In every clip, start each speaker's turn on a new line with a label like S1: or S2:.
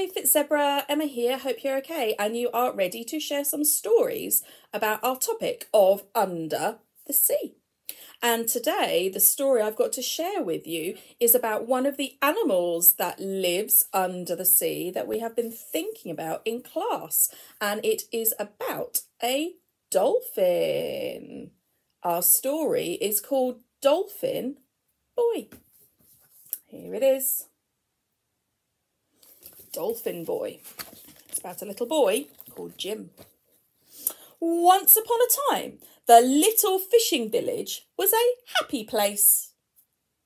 S1: Hi, Fitzzebra, Emma here, hope you're okay and you are ready to share some stories about our topic of under the sea. And today the story I've got to share with you is about one of the animals that lives under the sea that we have been thinking about in class, and it is about a dolphin. Our story is called Dolphin Boy. Here it is. Dolphin Boy. It's about a little boy called Jim. Once upon a time, the little fishing village was a happy place.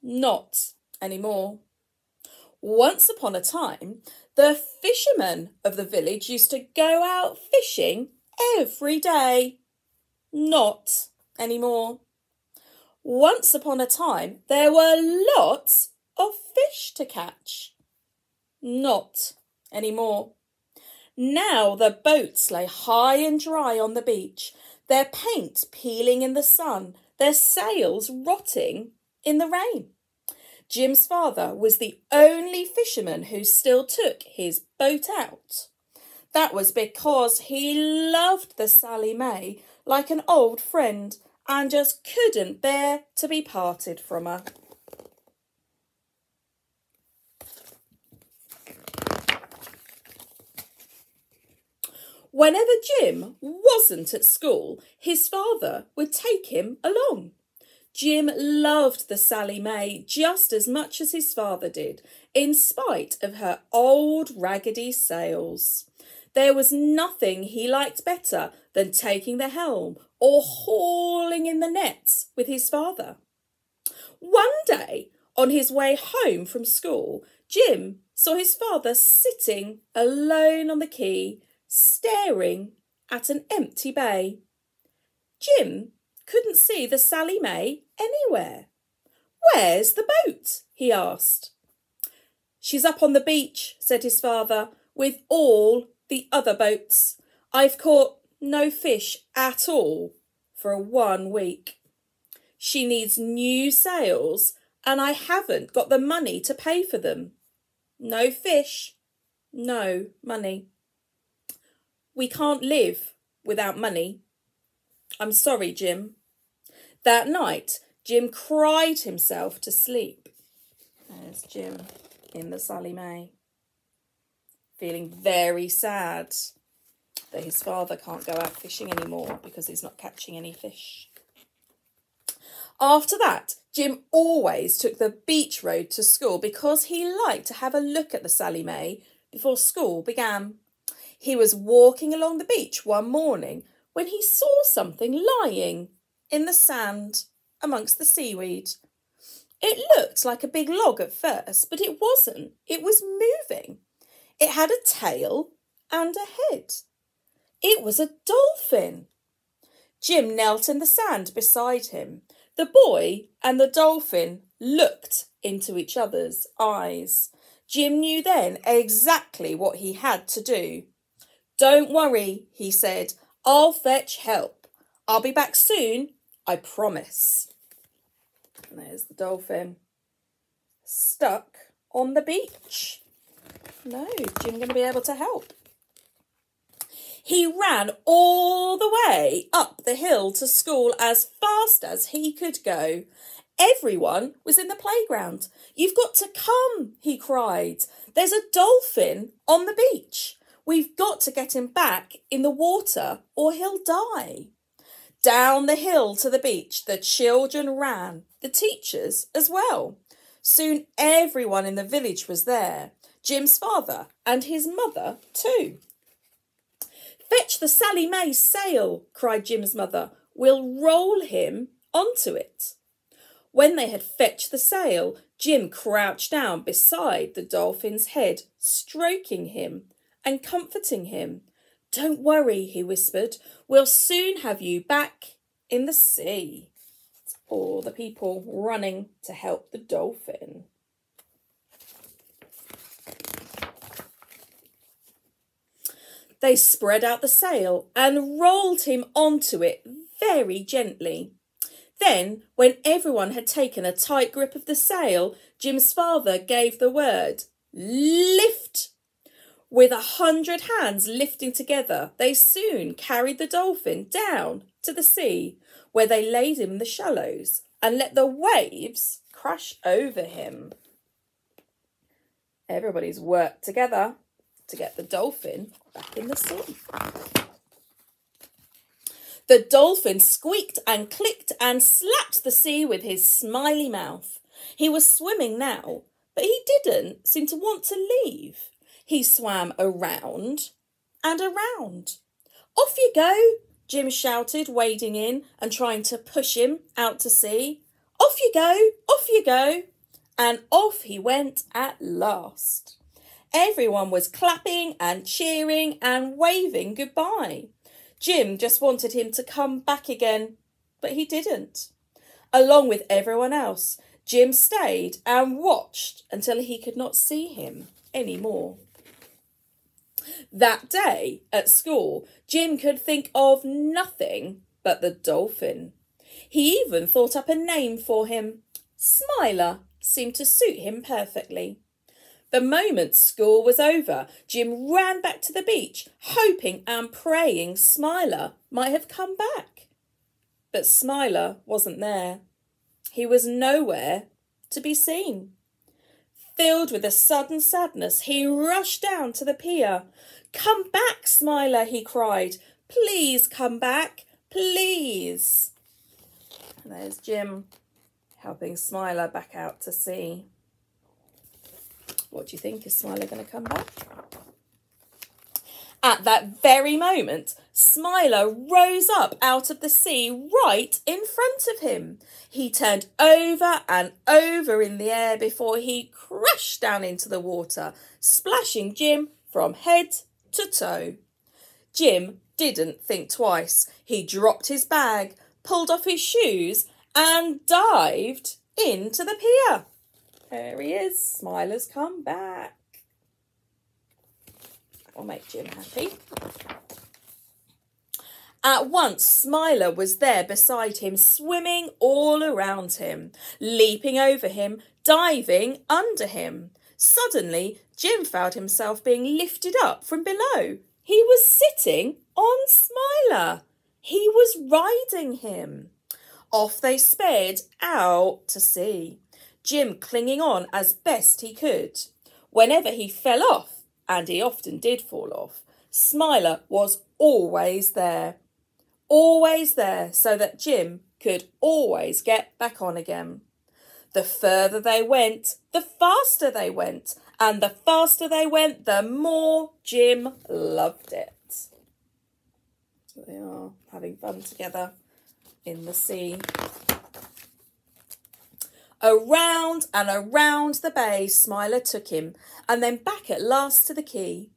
S1: Not anymore. Once upon a time, the fishermen of the village used to go out fishing every day. Not anymore. Once upon a time, there were lots of fish to catch. Not anymore. Now the boats lay high and dry on the beach, their paint peeling in the sun, their sails rotting in the rain. Jim's father was the only fisherman who still took his boat out. That was because he loved the Sally May like an old friend and just couldn't bear to be parted from her. Whenever Jim wasn't at school, his father would take him along. Jim loved the Sally May just as much as his father did, in spite of her old raggedy sails. There was nothing he liked better than taking the helm or hauling in the nets with his father. One day, on his way home from school, Jim saw his father sitting alone on the quay, staring at an empty bay. Jim couldn't see the Sally May anywhere. "Where's the boat?" he asked. "She's up on the beach," said his father, "with all the other boats. I've caught no fish at all for 1 week. She needs new sails and I haven't got the money to pay for them. No fish, no money. We can't live without money. I'm sorry, Jim." That night, Jim cried himself to sleep. There's Jim in the Sally May, feeling very sad that his father can't go out fishing anymore because he's not catching any fish. After that, Jim always took the beach road to school because he liked to have a look at the Sally May before school began. He was walking along the beach one morning when he saw something lying in the sand amongst the seaweed. It looked like a big log at first, but it wasn't. It was moving. It had a tail and a head. It was a dolphin. Jim knelt in the sand beside him. The boy and the dolphin looked into each other's eyes. Jim knew then exactly what he had to do. "Don't worry," he said. "I'll fetch help. I'll be back soon, I promise." And there's the dolphin, stuck on the beach. No, Jim going to be able to help. He ran all the way up the hill to school as fast as he could go. Everyone was in the playground. "You've got to come," he cried. "There's a dolphin on the beach. We've got to get him back in the water or he'll die." Down the hill to the beach, the children ran, the teachers as well. Soon everyone in the village was there, Jim's father and his mother too. "Fetch the Sally May sail," cried Jim's mother. "We'll roll him onto it." When they had fetched the sail, Jim crouched down beside the dolphin's head, stroking him and comforting him. "Don't worry," he whispered. "We'll soon have you back in the sea." It's all the people running to help the dolphin. They spread out the sail and rolled him onto it very gently. Then, when everyone had taken a tight grip of the sail, Jim's father gave the word, "Lift." With 100 hands lifting together, they soon carried the dolphin down to the sea, where they laid him in the shallows and let the waves crash over him. Everybody's worked together to get the dolphin back in the sea. The dolphin squeaked and clicked and slapped the sea with his smiley mouth. He was swimming now, but he didn't seem to want to leave. He swam around and around. Off you go, Jim shouted, wading in and trying to push him out to sea. Off you go, off you go. And off he went at last. Everyone was clapping and cheering and waving goodbye. Jim just wanted him to come back again, but he didn't. Along with everyone else, Jim stayed and watched until he could not see him anymore. That day at school, Jim could think of nothing but the dolphin. He even thought up a name for him. Smiler seemed to suit him perfectly. The moment school was over, Jim ran back to the beach, hoping and praying Smiler might have come back. But Smiler wasn't there. He was nowhere to be seen. Filled with a sudden sadness, he rushed down to the pier. "Come back, Smiler," he cried. "Please come back, please." And there's Jim helping Smiler back out to sea. What do you think? Is Smiler going to come back? At that very moment, Smiler rose up out of the sea right in front of him. He turned over and over in the air before he crashed down into the water, splashing Jim from head to toe. Jim didn't think twice. He dropped his bag, pulled off his shoes and dived into the pier. There he is. Smiler's come back. That will make Jim happy. At once, Smiler was there beside him, swimming all around him, leaping over him, diving under him. Suddenly, Jim found himself being lifted up from below. He was sitting on Smiler. He was riding him. Off they sped out to sea, Jim clinging on as best he could. Whenever he fell off, and he often did fall off, Smiler was always there so that Jim could always get back on again. The further they went, the faster they went, and the faster they went, the more Jim loved it. So they are having fun together in the sea. Around and around the bay Smiler took him, and then back at last to the quay.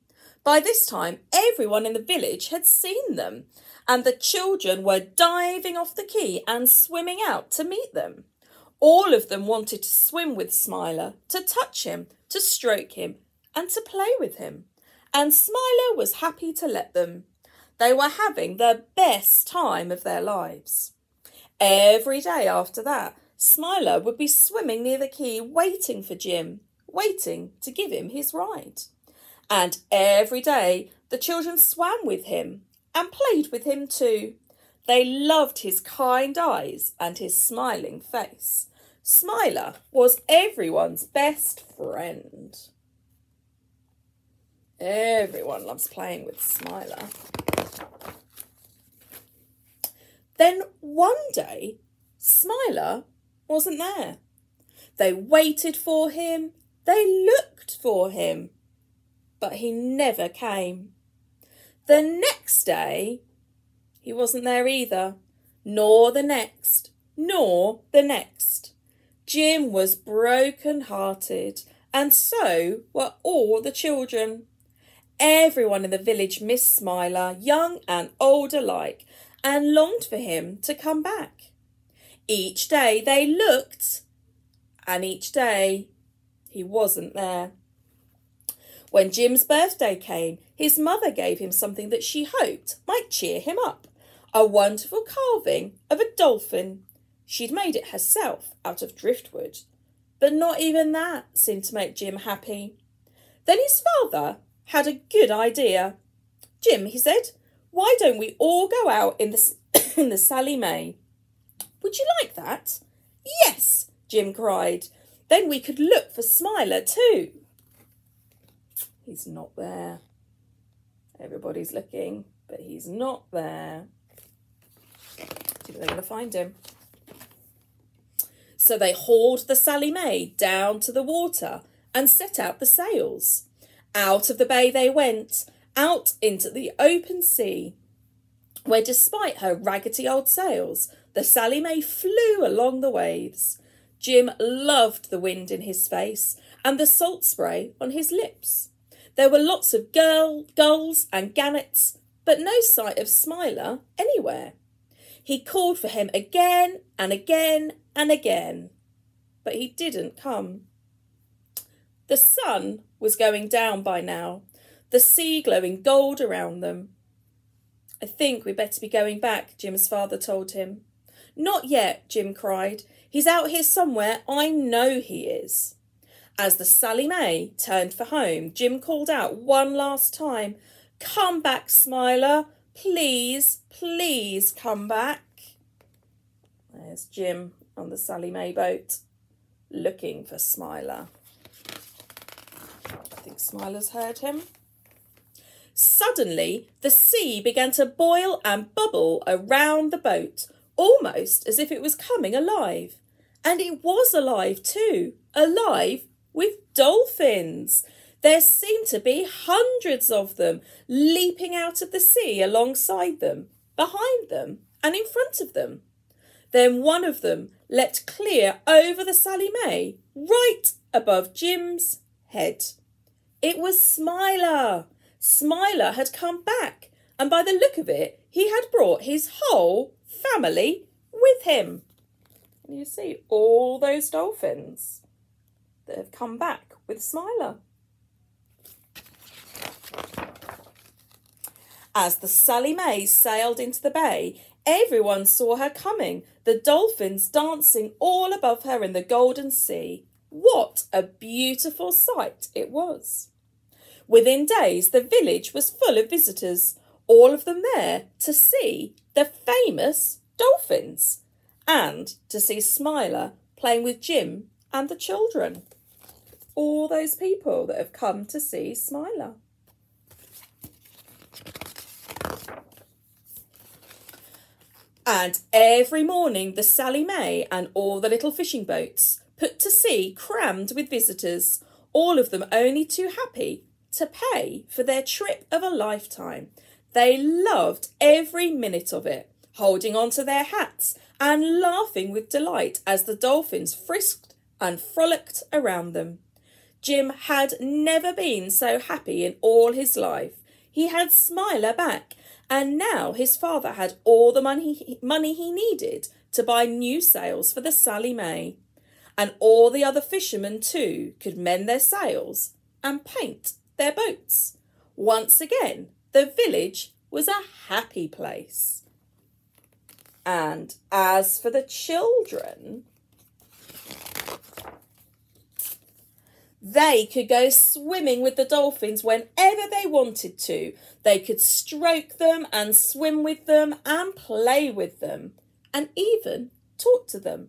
S1: By this time, everyone in the village had seen them, and the children were diving off the quay and swimming out to meet them. All of them wanted to swim with Smiler, to touch him, to stroke him, and to play with him. And Smiler was happy to let them. They were having the best time of their lives. Every day after that, Smiler would be swimming near the quay waiting for Jim, waiting to give him his ride. And every day the children swam with him and played with him too. They loved his kind eyes and his smiling face. Smiler was everyone's best friend. Everyone loves playing with Smiler. Then one day, Smiler wasn't there. They waited for him, they looked for him, but he never came. The next day, he wasn't there either, nor the next, nor the next. Jim was broken-hearted, and so were all the children. Everyone in the village missed Smiler, young and old alike, and longed for him to come back. Each day they looked, and each day he wasn't there. When Jim's birthday came, his mother gave him something that she hoped might cheer him up, a wonderful carving of a dolphin. She'd made it herself out of driftwood, but not even that seemed to make Jim happy. Then his father had a good idea. Jim, he said, why don't we all go out in the, in the Sally May? Would you like that? Yes, Jim cried. Then we could look for Smiler too. He's not there. Everybody's looking, but he's not there. See if they're going to find him. So they hauled the Sally May down to the water and set out the sails. Out of the bay they went, out into the open sea, where despite her raggedy old sails, the Sally May flew along the waves. Jim loved the wind in his face and the salt spray on his lips. There were lots of gulls and gannets, but no sight of Smiler anywhere. He called for him again and again and again, but he didn't come. The sun was going down by now, the sea glowing gold around them. I think we'd better be going back, Jim's father told him. Not yet, Jim cried. He's out here somewhere, I know he is. As the Sally May turned for home, Jim called out one last time, Come back, Smiler. Please, please come back. There's Jim on the Sally May boat, looking for Smiler. I think Smiler's heard him. Suddenly, the sea began to boil and bubble around the boat, almost as if it was coming alive. And it was alive too, alive with dolphins. There seemed to be hundreds of them leaping out of the sea alongside them, behind them and in front of them. Then one of them leapt clear over the Sally May, right above Jim's head. It was Smiler. Smiler had come back, and by the look of it, he had brought his whole family with him. And you see all those dolphins that have come back with Smiler. As the Sally May sailed into the bay, everyone saw her coming, the dolphins dancing all above her in the golden sea. What a beautiful sight it was. Within days, the village was full of visitors, all of them there to see the famous dolphins and to see Smiler playing with Jim and the children. All those people that have come to see Smiler. And every morning the Sally May and all the little fishing boats put to sea crammed with visitors, all of them only too happy to pay for their trip of a lifetime. They loved every minute of it, holding on to their hats and laughing with delight as the dolphins frisked and frolicked around them. Jim had never been so happy in all his life. He had Smiler back, and now his father had all the money he needed to buy new sails for the Sally May. And all the other fishermen too could mend their sails and paint their boats. Once again, the village was a happy place. And as for the children, they could go swimming with the dolphins whenever they wanted to. They could stroke them and swim with them and play with them and even talk to them.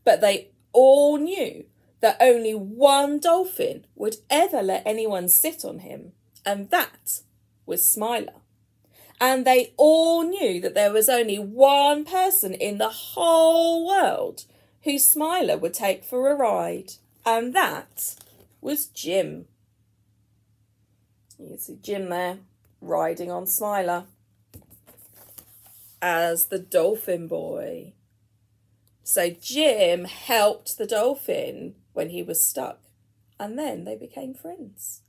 S1: But they all knew that only one dolphin would ever let anyone sit on him, and that was Smiler. And they all knew that there was only one person in the whole world who Smiler would take for a ride, and that was Jim. You can see Jim there riding on Smiler as the Dolphin Boy. So Jim helped the dolphin when he was stuck, and then they became friends.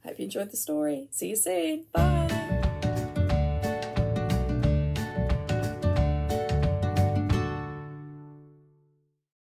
S1: Hope you enjoyed the story. See you soon. Bye.